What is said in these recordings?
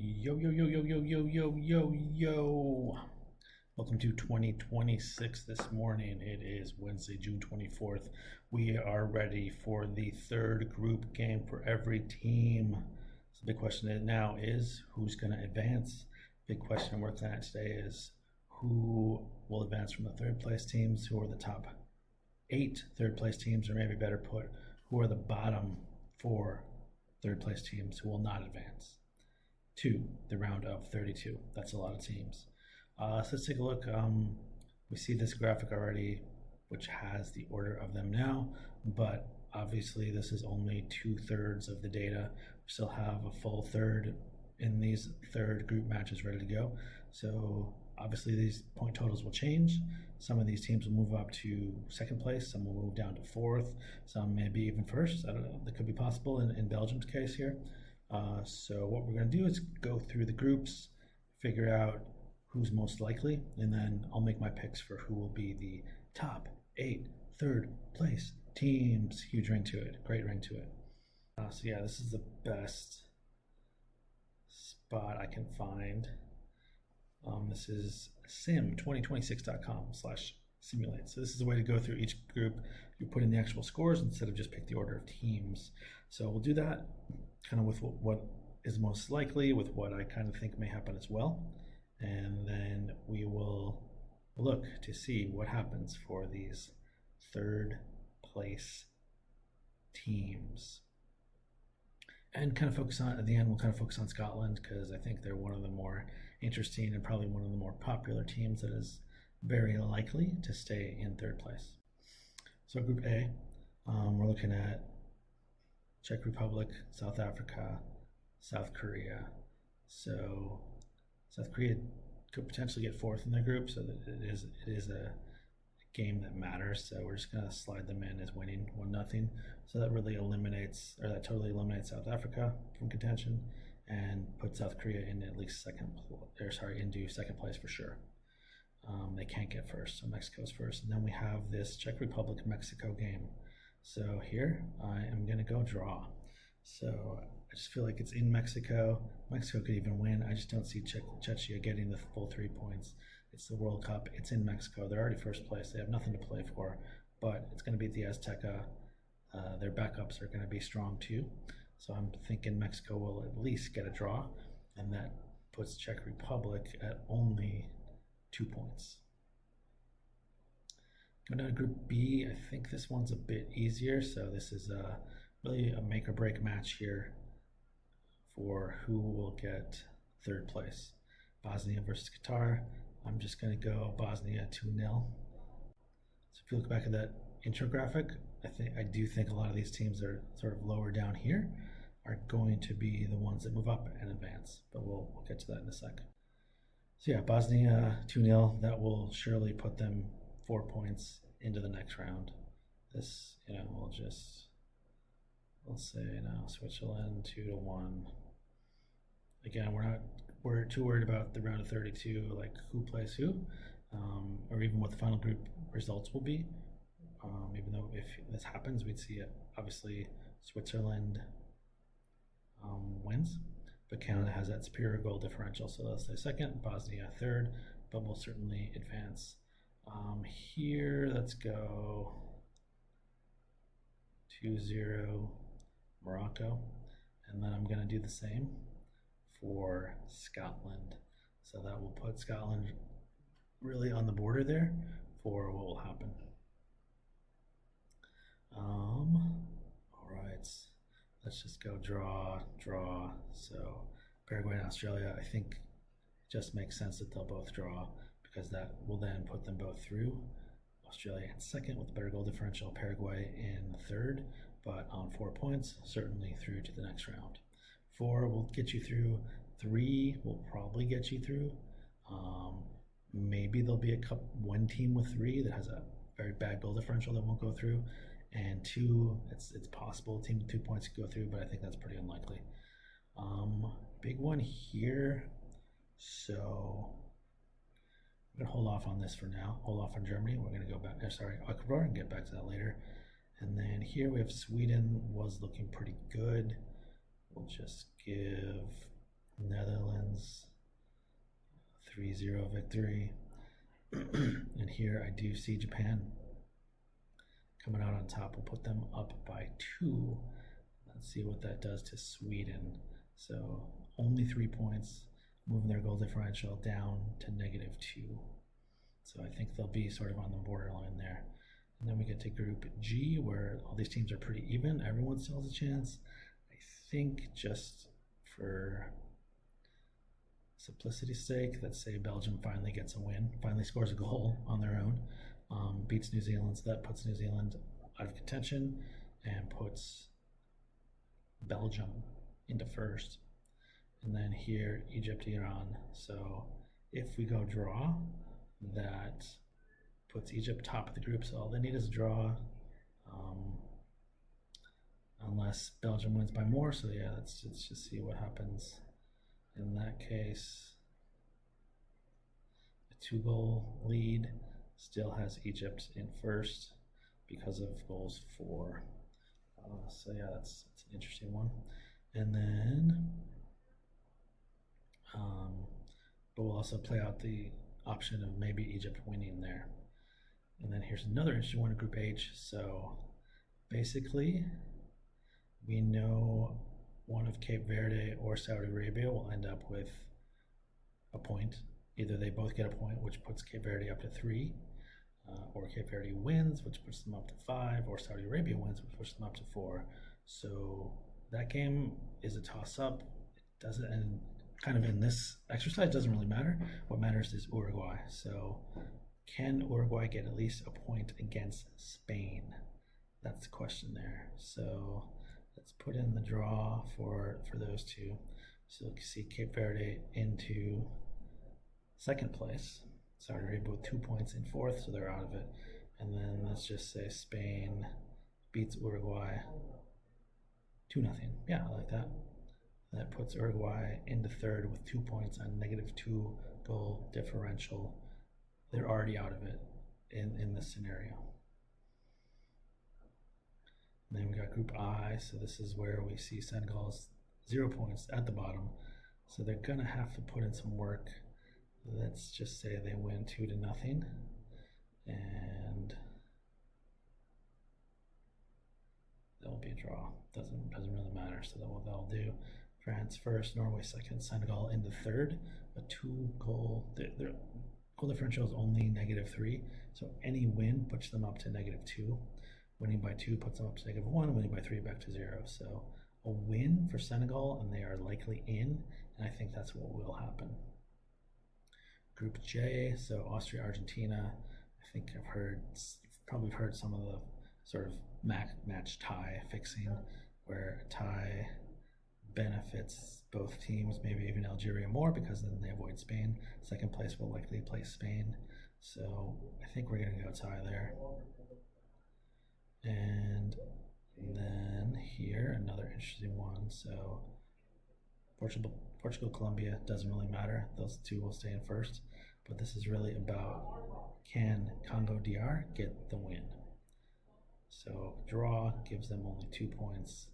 Yo, yo, yo, yo, yo, yo, yo, yo, yo. Welcome to 2026 this morning. It is Wednesday, June 24th. We are ready for the third group game for every team. So the big question now is who's going to advance? Big question we're looking at today is who will advance from the third place teams, who are the top 8 third place teams, or maybe better put, who are the bottom 4 third place teams who will not advance to the round of 32. That's a lot of teams. So let's take a look. We see this graphic already, which has the order of them now, but obviously this is only 2/3 of the data. We still have a full third in these third group matches ready to go. So obviously these point totals will change. Some of these teams will move up to second place, some will move down to fourth, some maybe even first. I don't know, that could be possible in Belgium's case here. So what we're going to do is go through the groups, figure out who's most likely, and then I'll make my picks for who will be the top 8 third place teams. Huge ring to it, great ring to it. So yeah, this is the best spot I can find. This is sim2026.com/simulate. So this is a way to go through each group. You put in the actual scores instead of just pick the order of teams. So we'll do that kind of with what is most likely, with what I kind of think may happen as well. And then we will look to see what happens for these third place teams. And kind of focus on, at the end, we'll kind of focus on Scotland because I think they're one of the more interesting and probably one of the more popular teams that is very likely to stay in third place. So Group A, we're looking at Czech Republic, South Africa, South Korea. So South Korea could potentially get fourth in their group, so that it is a game that matters. So we're just going to slide them in as winning 1-0. So that really eliminates, or that totally eliminates South Africa from contention and puts South Korea in at least into second place for sure. They can't get first, so Mexico's first. And then we have this Czech Republic-Mexico game. So here I am going to go draw. So I just feel like it's in Mexico. Mexico could even win. I just don't see Czechia getting the full 3 points. It's the World Cup. It's in Mexico. They're already first place. They have nothing to play for, but it's going to be at the Azteca. Their backups are going to be strong too. So I'm thinking Mexico will at least get a draw, and that puts Czech Republic at only 2 points. Going down to Group B, I think this one's a bit easier. So this is really a make or break match here for who will get third place. Bosnia versus Qatar. I'm just going to go Bosnia 2-0. So if you look back at that intro graphic, I do think a lot of these teams that are sort of lower down here are going to be the ones that move up and advance, but we'll get to that in a sec. So yeah, Bosnia 2-0, that will surely put them 4 points into the next round. This, we'll say now Switzerland 2-1. Again, we're too worried about the round of 32, like who plays who, or even what the final group results will be. Even though if this happens, we'd see it. Obviously, Switzerland wins, but Canada has that superior goal differential, so let's say second, Bosnia third, but we'll certainly advance. Here, let's go 2-0 Morocco, and then I'm going to do the same for Scotland. So that will put Scotland really on the border there for what will happen. All right, let's just go draw. So Paraguay and Australia, I think it just makes sense that they'll both draw because that will then put them both through. Australia in second with a better goal differential, Paraguay in third, but on 4 points, certainly through to the next round. 4 will get you through. 3 will probably get you through. Maybe there'll be one team with 3 that has a very bad goal differential that won't go through. And 2, it's possible a team with 2 points could go through, but I think that's pretty unlikely. Big one here. So I'm going to hold off on this for now. Hold off on Germany. We're going to go back, Ecuador, and get back to that later. And then here we have Sweden was looking pretty good. We'll just give Netherlands 3-0 victory. And here I do see Japan coming out on top. We'll put them up by 2. Let's see what that does to Sweden. So only 3 points, moving their goal differential down to -2. So I think they'll be sort of on the borderline there. And then we get to Group G, where all these teams are pretty even. Everyone still has a chance. I think just for simplicity's sake, let's say Belgium finally gets a win, finally scores a goal on their own, beats New Zealand, so that puts New Zealand out of contention and puts Belgium into first. And then here, Egypt, Iran. So if we go draw, that puts Egypt top of the group, so all they need is a draw, unless Belgium wins by more. So yeah, let's just see what happens in that case. A 2-goal lead still has Egypt in first because of goals for. So yeah, that's an interesting one. And then, but we'll also play out the option of maybe Egypt winning there. And then here's another interesting one in Group H. So basically, we know one of Cape Verde or Saudi Arabia will end up with a point. Either they both get a point, which puts Cape Verde up to 3, or Cape Verde wins, which puts them up to 5, or Saudi Arabia wins, which puts them up to 4. So that game is a toss-up. It doesn't, and kind of in this exercise, doesn't really matter. What matters is Uruguay. So can Uruguay get at least a point against Spain? That's the question there. So let's put in the draw for those two. So you can see Cape Verde into second place. Saudi Arabia with 2 points in fourth, so they're out of it. And then let's just say Spain beats Uruguay 2-0. Yeah, I like that. That puts Uruguay into third with 2 points on -2 goal differential. They're already out of it in this scenario. And then we got Group I, so this is where we see Senegal's 0 points at the bottom. So they're gonna have to put in some work. Let's just say they win 2-0, and there'll be a draw. Doesn't really matter. So that what they'll do: France first, Norway second, Senegal into third. A 2-goal. Their goal differential is only -3, so any win puts them up to -2. Winning by 2 puts them up to -1. Winning by 3 back to 0. So a win for Senegal, and they are likely in. And I think that's what will happen. Group J, so Austria, Argentina. I think you've probably heard some of the sort of match tie fixing, where a tie benefits both teams, maybe even Algeria more, because then they avoid Spain. Second place will likely play Spain. So I think we're going to go tie there. And then here, another interesting one. So Portugal, Colombia, doesn't really matter. Those two will stay in first. But this is really about, can Congo DR get the win? So draw gives them only 2 points,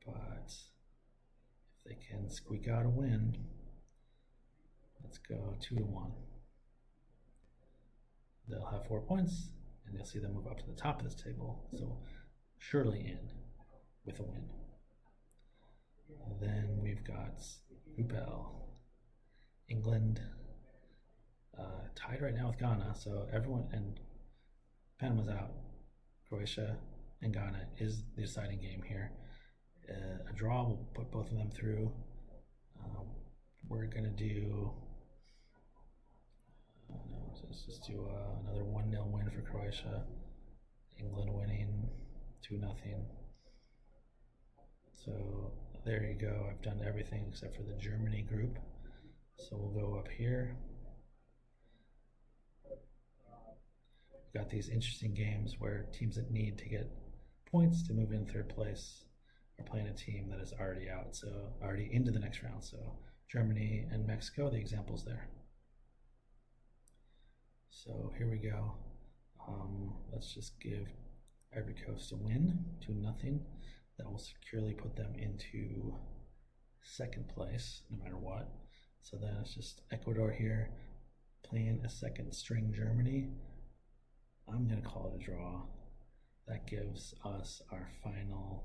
but if they can squeak out a win, let's go 2-1. They'll have 4 points, and you'll see them move up to the top of this table. So surely in with a win. Then we've got Group L. England tied right now with Ghana, so everyone, and Panama's out. Croatia and Ghana is the deciding game here. A draw will put both of them through. We're gonna do, let's just do another 1-0 win for Croatia. England winning 2-0. So there you go. I've done everything except for the Germany group. So we'll go up here. We've got these interesting games where teams that need to get points to move in third place are playing a team that is already out, so already into the next round. So Germany and Mexico, the examples there. So here we go. Let's just give Ivory Coast a win, 2-0. That will securely put them into second place, no matter what. So then it's just Ecuador here playing a second string Germany. I'm going to call it a draw. That gives us our final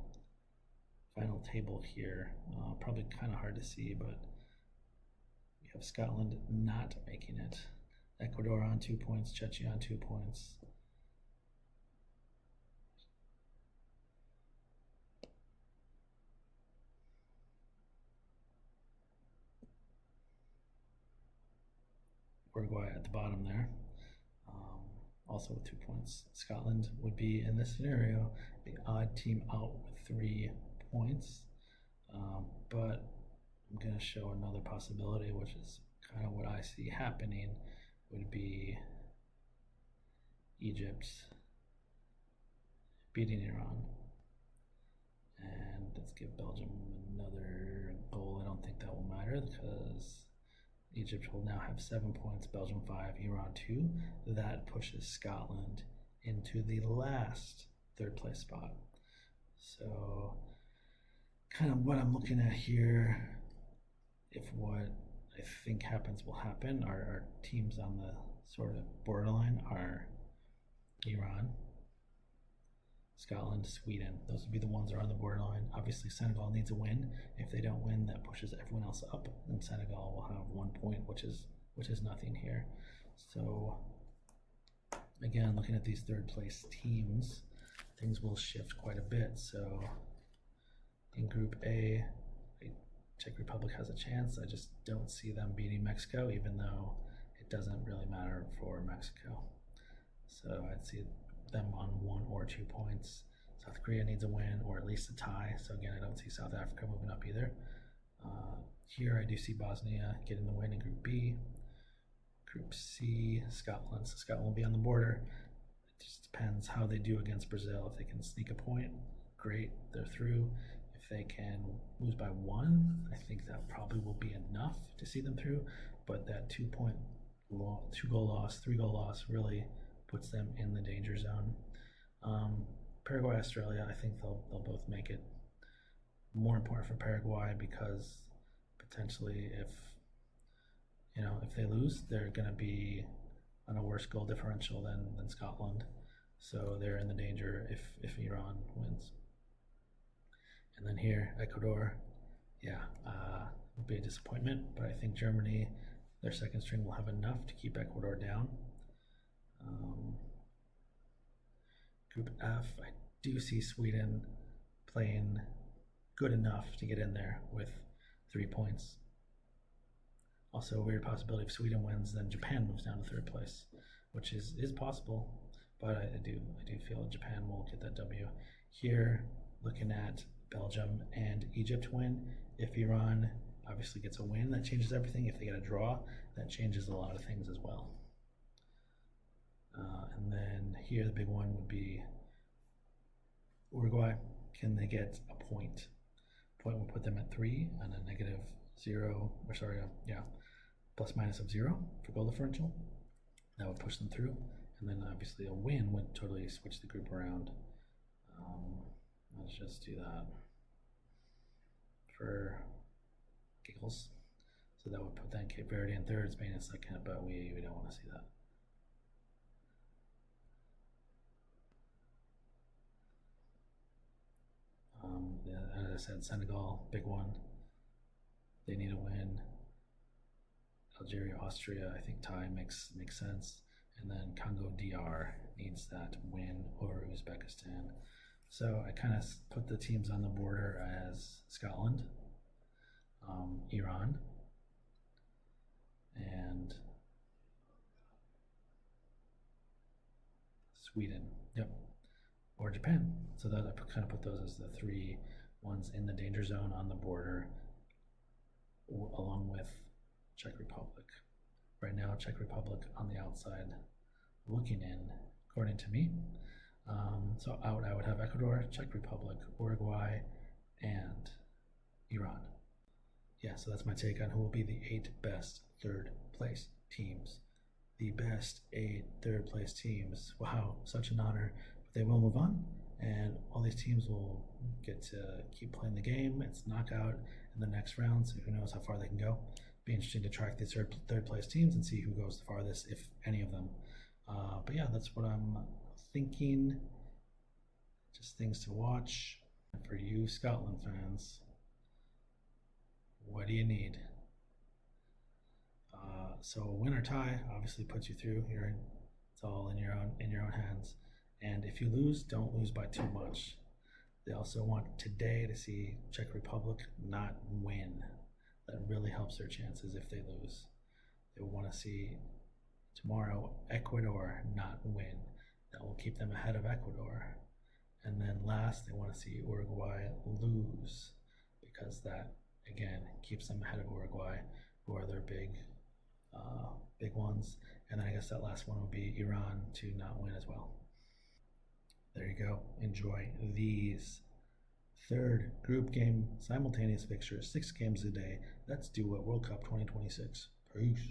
table here. Probably kind of hard to see, but we have Scotland not making it. Ecuador on 2 points, Czechia on 2 points. Uruguay at the bottom there, also with 2 points. Scotland would be, in this scenario, the odd team out with 3 points. But I'm going to show another possibility, which is kind of what I see happening, would be Egypt beating Iran. And let's give Belgium another goal. I don't think that will matter because Egypt will now have 7 points, Belgium 5, Iran 2. That pushes Scotland into the last third place spot. So kind of what I'm looking at here, if what I think happens will happen, our teams on the sort of borderline are Iran, Scotland, Sweden. Those would be the ones that are on the borderline. Obviously, Senegal needs a win. If they don't win, that pushes everyone else up, and Senegal will have 1 point, which is nothing here. So again, looking at these third place teams, things will shift quite a bit. So in Group A, Czech Republic has a chance. I just don't see them beating Mexico, even though it doesn't really matter for Mexico. So I'd see them on 1 or 2 points. South Korea needs a win or at least a tie. So again, I don't see South Africa moving up either. Here I do see Bosnia getting the win in Group B. Group C, Scotland. So Scotland will be on the border. It just depends how they do against Brazil. If they can sneak a point, great, they're through. If they can lose by 1, I think that probably will be enough to see them through. But that 2 goal loss, 3 goal loss really puts them in the danger zone. Paraguay, Australia, I think they'll both make it. More important for Paraguay because potentially if they lose, they're going to be on a worse goal differential than Scotland. So they're in the danger if Iran wins. And then here, Ecuador, would be a disappointment, but I think Germany, their second string, will have enough to keep Ecuador down. Group F, I do see Sweden playing good enough to get in there with 3 points. Also, a weird possibility if Sweden wins, then Japan moves down to third place, which is possible, but I do feel Japan will get that W. Here, looking at Belgium and Egypt win. If Iran obviously gets a win, that changes everything. If they get a draw, that changes a lot of things as well. And then here the big one would be Uruguay. Can they get a point? Point will put them at 3 and a negative 0, plus minus of 0 for goal differential. That would push them through. And then obviously a win would totally switch the group around. Let's just do that for giggles. So that would put then Cape Verde in third, Spain in second, but we don't want to see that. As I said, Senegal, big one. They need a win. Algeria, Austria, I think tie makes sense. And then Congo DR needs that win over Uzbekistan. So I kind of put the teams on the border as Scotland, Iran, and Sweden. Yep. Or Japan. So that I kind of put those as the 3 ones in the danger zone on the border, along with Czech Republic. Right now, Czech Republic on the outside looking in, according to me. So out I would have Ecuador, Czech Republic, Uruguay, and Iran. Yeah, so that's my take on who will be the 8 best third place teams. The best 8 third place teams. Wow, such an honor. But they will move on, and all these teams will get to keep playing the game. It's knockout in the next round, so who knows how far they can go. be interesting to track these third place teams and see who goes the farthest, if any of them. But yeah, that's what I'm thinking. Just things to watch for you Scotland fans. What do you need? So win or tie obviously puts you through. It's all in your own hands. And if you lose, don't lose by too much. They also want today to see Czech Republic not win. That really helps their chances if they lose. They want to see tomorrow Ecuador not win. That will keep them ahead of Ecuador. And then last, they want to see Uruguay lose, because that again keeps them ahead of Uruguay, who are their big ones. And then I guess that last one would be Iran to not win as well. There you go. Enjoy these third group game simultaneous fixtures, 6 games a day. Let's do it. World Cup 2026. Peace.